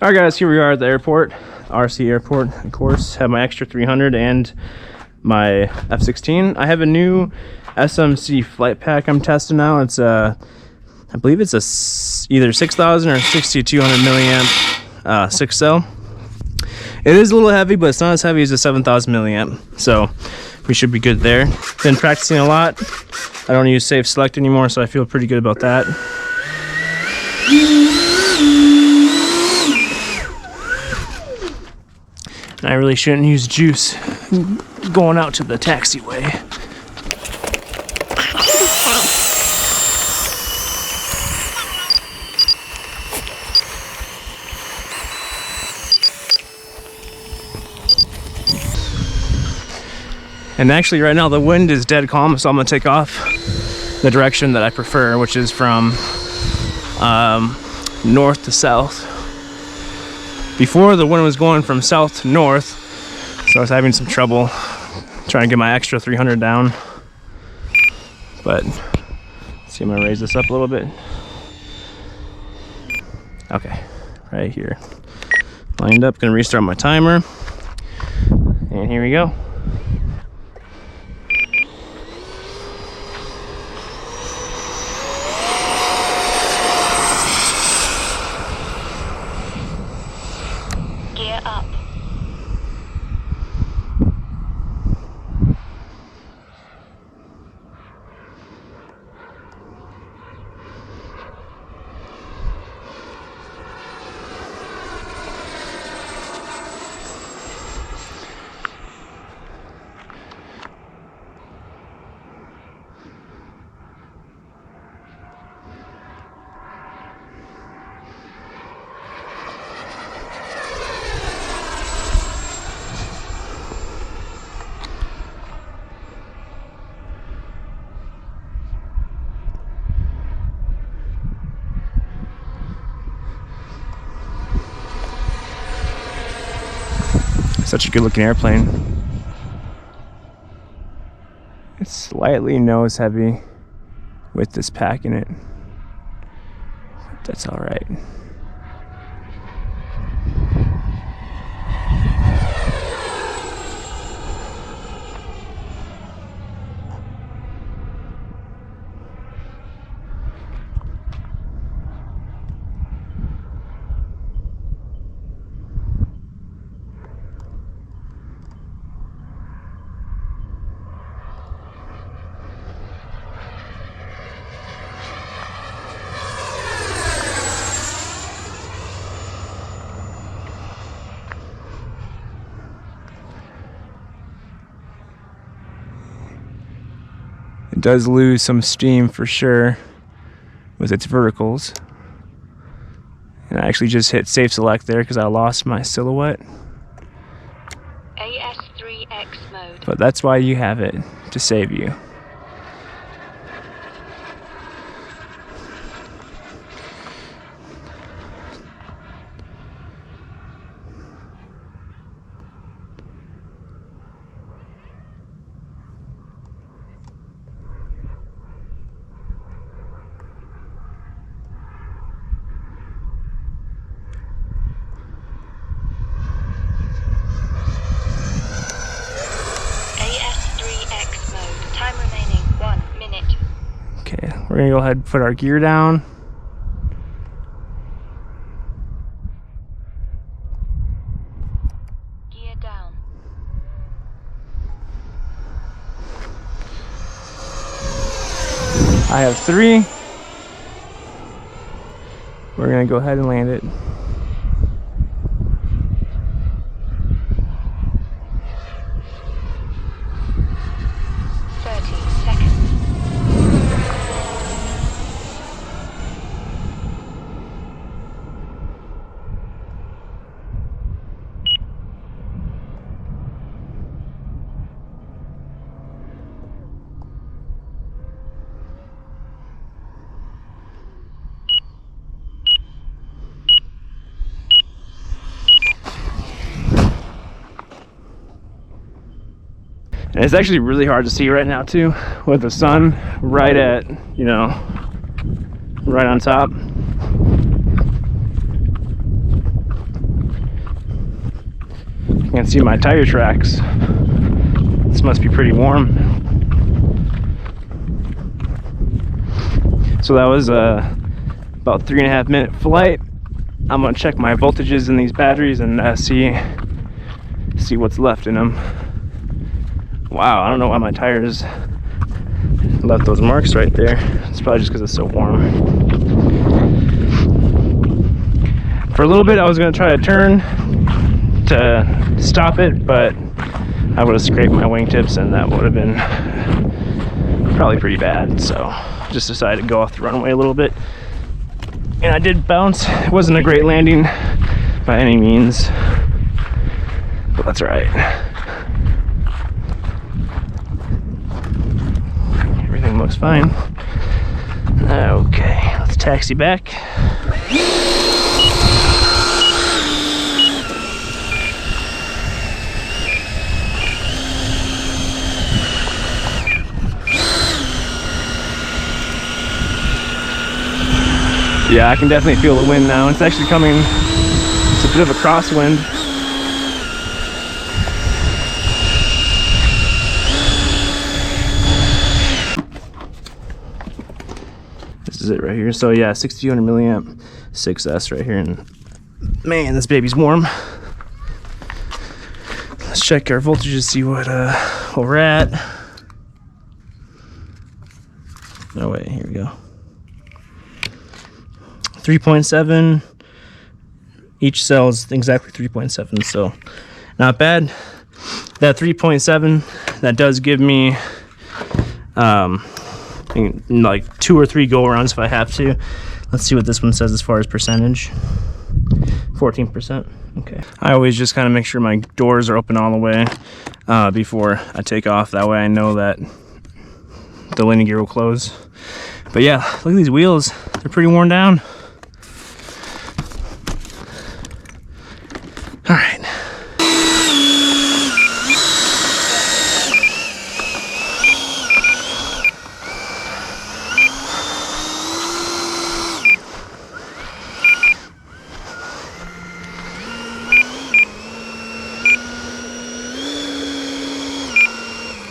Alright guys, here we are at the airport, RC airport, of course. Have my extra 300 and my F-16. I have a new SMC flight pack I'm testing now. It's I believe it's a either 6,000 or 6,200 milliamp 6 cell. It is a little heavy, but it's not as heavy as a 7,000 milliamp, so we should be good there. Been practicing a lot. I don't use Safe Select anymore, so I feel pretty good about that. And I really shouldn't use juice going out to the taxiway. And actually right now the wind is dead calm, so I'm gonna take off the direction that I prefer, which is from north to south. Before, the wind was going from south to north, so I was having some trouble trying to get my extra 300 down. But let's see, I'm gonna raise this up a little bit. Okay, right here. Lined up, gonna restart my timer. And here we go. Up. Such a good looking airplane. It's slightly nose heavy with this pack in it, but that's all right. It does lose some steam for sure with its verticals. And I actually just hit Safe Select there because I lost my silhouette. AS3X mode. But that's why you have it, to save you. Time remaining 1 minute. Okay, we're gonna go ahead and put our gear down. Gear down. I have 3. We're gonna go ahead and land it. And it's actually really hard to see right now too, with the sun right at, you know, right on top. You can see my tire tracks. This must be pretty warm. So that was about 3.5 minute flight. I'm gonna check my voltages in these batteries and see what's left in them. Wow, I don't know why my tires left those marks right there. It's probably just because it's so warm. For a little bit I was gonna try to turn to stop it, but I would have scraped my wingtips and that would have been probably pretty bad. So just decided to go off the runway a little bit. And I did bounce. It wasn't a great landing by any means, but that's all right. Everything looks fine. Okay, let's taxi back. Yeah, I can definitely feel the wind now. It's actually coming, it's a bit of a crosswind. This is it right here. So yeah, 6200 milliamp 6S right here. And man, this baby's warm. Let's check our voltages, see what we're at. Oh wait, here we go. 3.7. Each cell is exactly 3.7, so not bad. That 3.7, that does give me like 2 or 3 go arounds if I have to. Let's see what this one says as far as percentage. 14%. Okay. I always just kind of make sure my doors are open all the way before I take off. That way I know that the landing gear will close. But yeah, look at these wheels. They're pretty worn down. All right.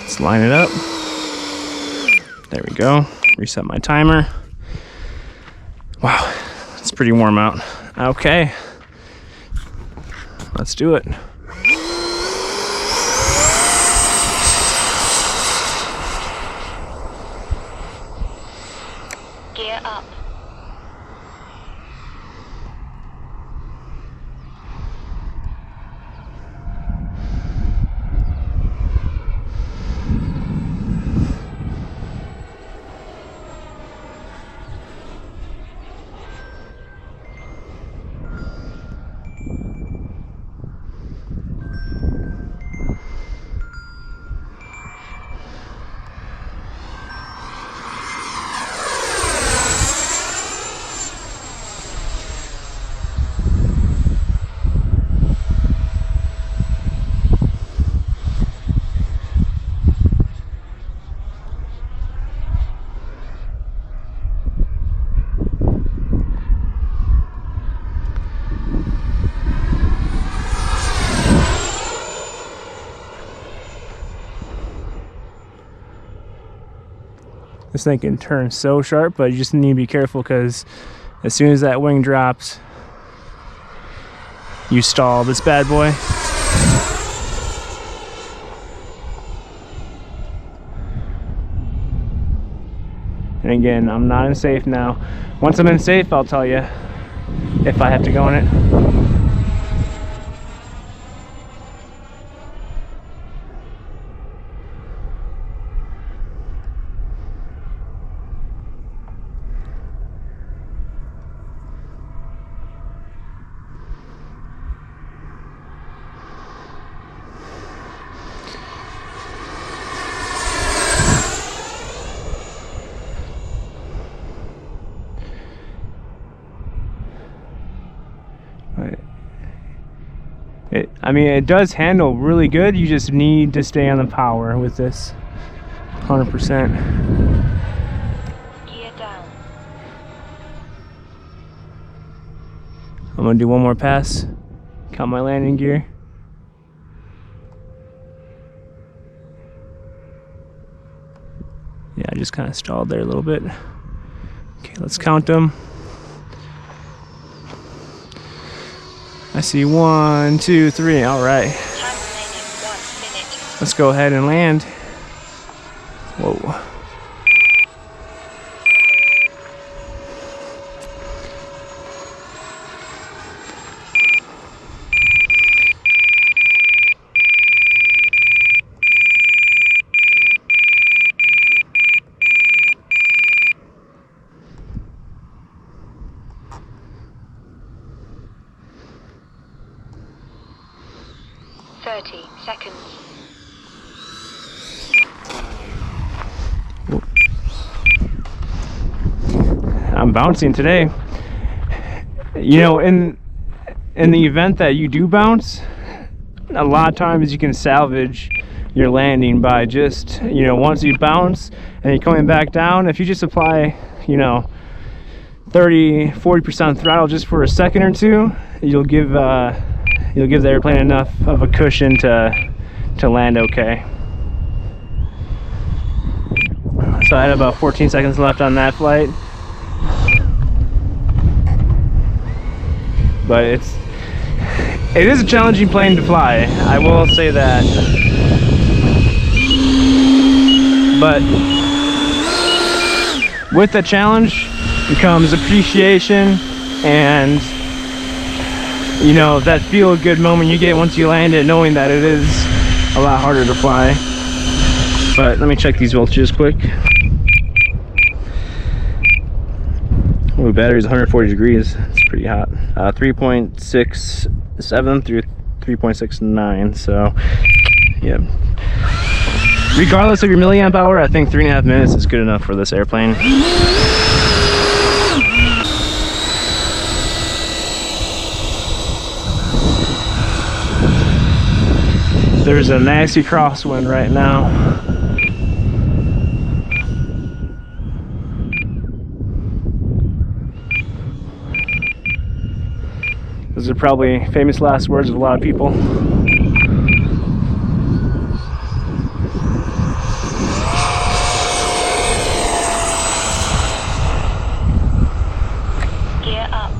Let's line it up. There we go. Reset my timer. Wow, it's pretty warm out. Okay. Let's do it. Gear up. This thing can turn so sharp, but you just need to be careful because as soon as that wing drops, you stall this bad boy. And again, I'm not in safe now. Once I'm in safe, I'll tell you if I have to go in it. I mean, it does handle really good. You just need to stay on the power with this 100%. Gear down. I'm gonna do one more pass, count my landing gear. just kind of stalled there a little bit. Okay, let's count them. I see 1, 2, 3. All right. Time remaining 1 minute. Let's go ahead and land. Whoa. Seconds. I'm bouncing today. You know, in the event that you do bounce, a lot of times you can salvage your landing by just, you know, once you bounce and you're coming back down, if you just apply, you know, 30-40% throttle just for a second or two, you'll give the airplane enough of a cushion to land okay. So I had about 14 seconds left on that flight. But it is a challenging plane to fly, I will say that. But with the challenge comes appreciation and, you know, that feel good moment you get once you land it, knowing that it is a lot harder to fly. But let me check these voltages quick. Ooh, battery's 140 degrees. It's pretty hot. 3.67 through 3.69. So, yeah. Regardless of your milliamp hour, I think 3.5 minutes is good enough for this airplane. There's a nasty crosswind right now. Those are probably famous last words of a lot of people. Gear up.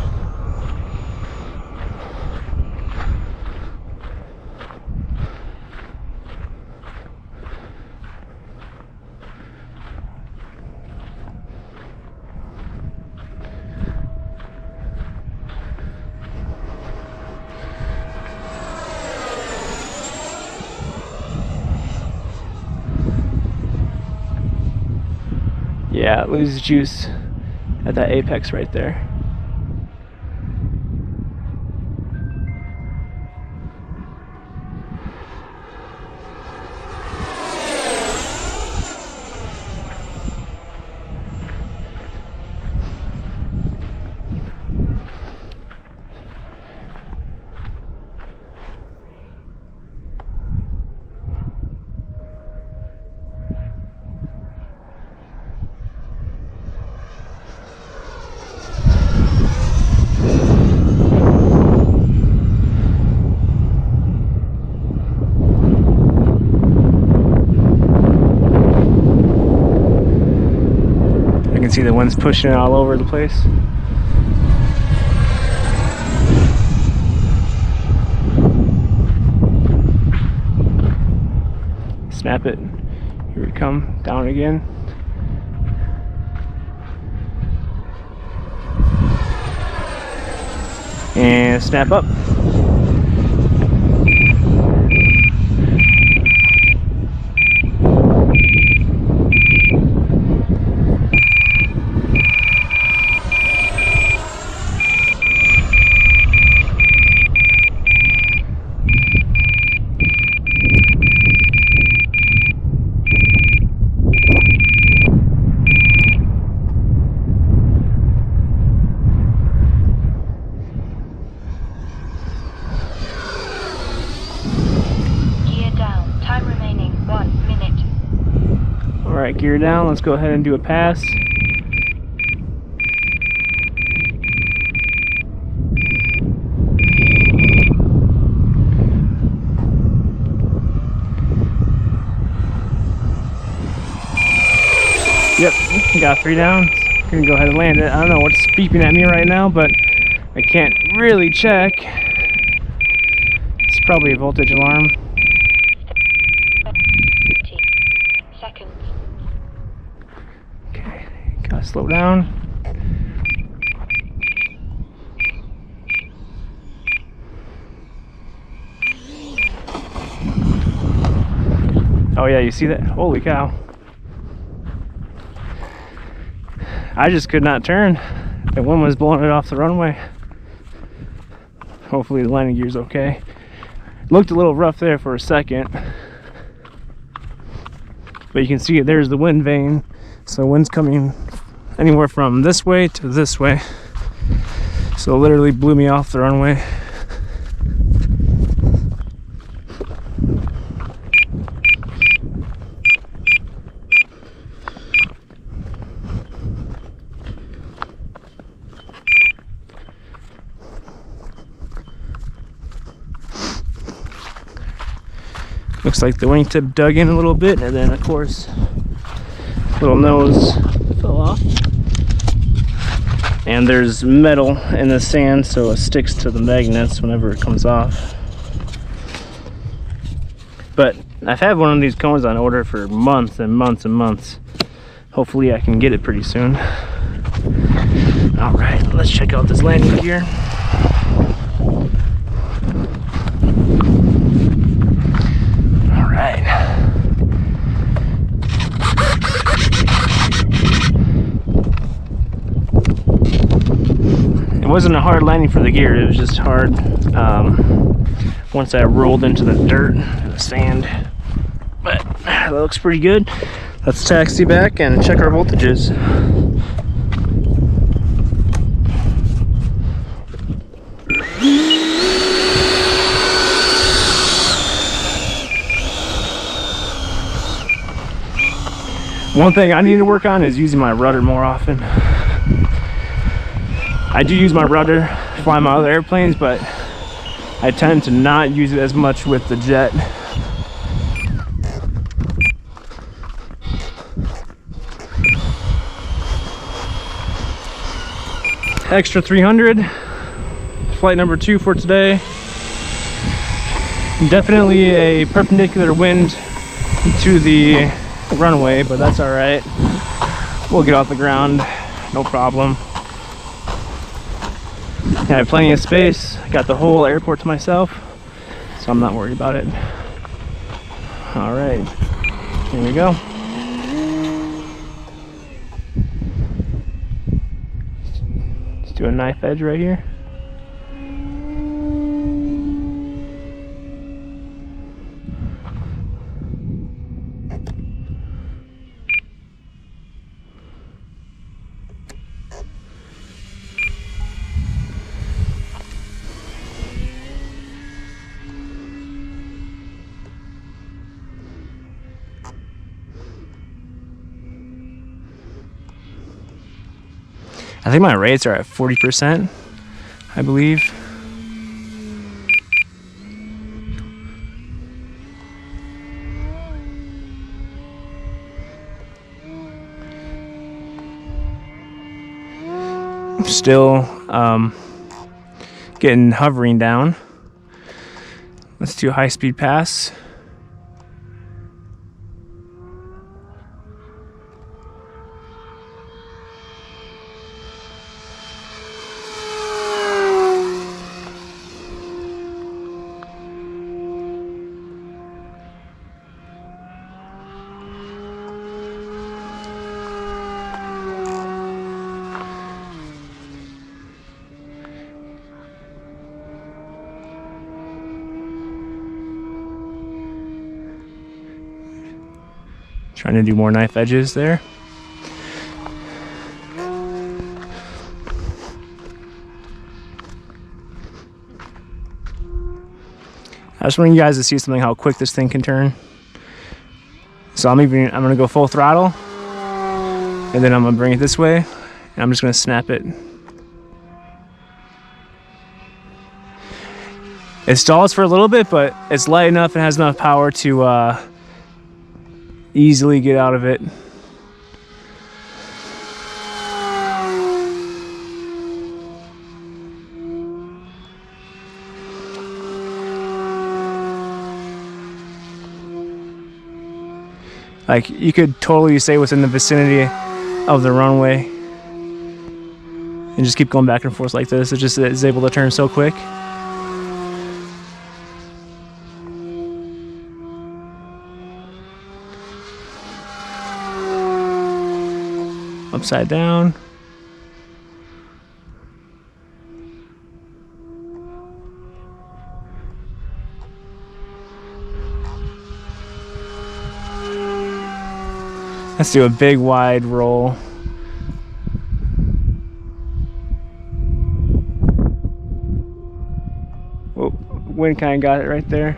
Yeah, it loses juice at that apex right there. I can see the wind's pushing it all over the place. Snap it. Here we come, down again. And snap up. Alright, gear down, let's go ahead and do a pass. Got 3 down. Gonna go ahead and land it. I don't know what's beeping at me right now, but I can't really check. It's probably a voltage alarm. 20 seconds. Okay, gotta slow down. Oh yeah, you see that? Holy cow. I just could not turn. The wind was blowing it off the runway. Hopefully the landing gear's okay. Looked a little rough there for a second. But you can see there's the wind vane. So the wind's coming anywhere from this way to this way. So it literally blew me off the runway. Looks like the wingtip dug in a little bit, and then of course little nose fell off. And there's metal in the sand, so it sticks to the magnets whenever it comes off. But I've had one of these cones on order for months and months and months. Hopefully I can get it pretty soon. All right, let's check out this landing gear. It wasn't a hard landing for the gear, it was just hard once I rolled into the dirt and the sand. But that looks pretty good. Let's taxi back and check our voltages. One thing I need to work on is using my rudder more often. I do use my rudder to fly my other airplanes, but I tend to not use it as much with the jet. Extra 300, flight number 2 for today. Definitely a perpendicular wind to the runway, but that's all right. We'll get off the ground, no problem. I have plenty of space. I got the whole airport to myself, so I'm not worried about it. All right, here we go. Let's do a knife edge right here. I think my rates are at 40%, I believe. Still getting hovering down. Let's do a high-speed pass. Trying to do more knife edges there. I just want you guys to see something, how quick this thing can turn. So I'm gonna go full throttle, and then I'm gonna bring it this way, and I'm just gonna snap it. It stalls for a little bit, but it's light enough and has enough power to easily get out of it. Like, you could totally stay within the vicinity of the runway and just keep going back and forth like this. It just is able to turn so quick. Upside down. Let's do a big wide roll. Whoa, wind kind of got it right there.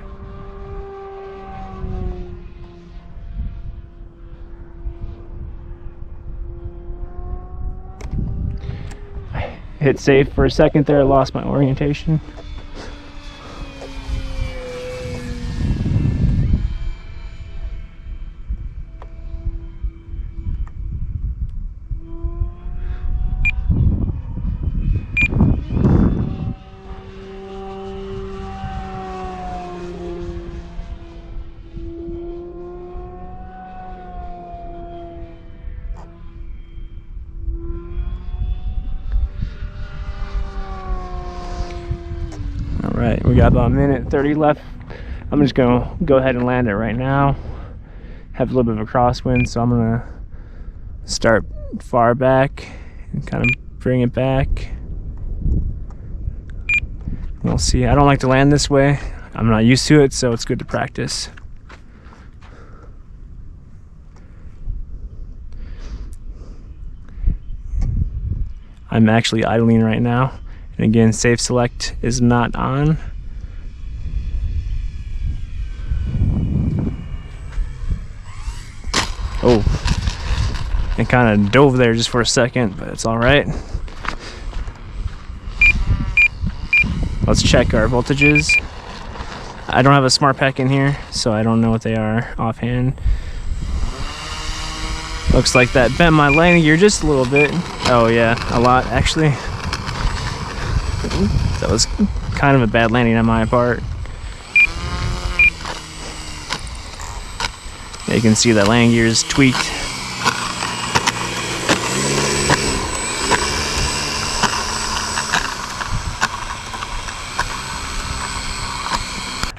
I hit safe for a second there, I lost my orientation. Alright, we got about a minute 30 left. I'm just gonna go ahead and land it right now. Have a little bit of a crosswind, so I'm gonna start far back and kind of bring it back. We'll see. I don't like to land this way. I'm not used to it, so it's good to practice. I'm actually idling right now. And again, safe select is not on. Oh, it kind of dove there just for a second, but it's all right. Let's check our voltages. I don't have a smart pack in here, so I don't know what they are offhand. Looks like that bent my landing gear just a little bit. Oh yeah, a lot actually. That was kind of a bad landing on my part. Yeah, you can see that landing gear is tweaked.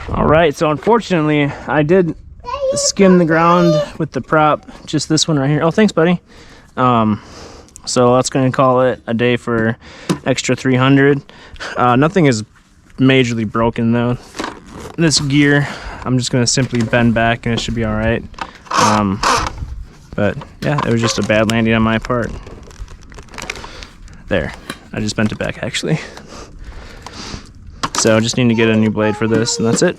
Alright, so unfortunately I did skim the ground with the prop, just this one right here. Oh, thanks buddy. So that's going to call it a day for extra 300. Nothing is majorly broken though. This gear, I'm just going to simply bend back and it should be all right. But yeah, it was just a bad landing on my part. There, I just bent it back actually. So I just need to get a new blade for this, and that's it.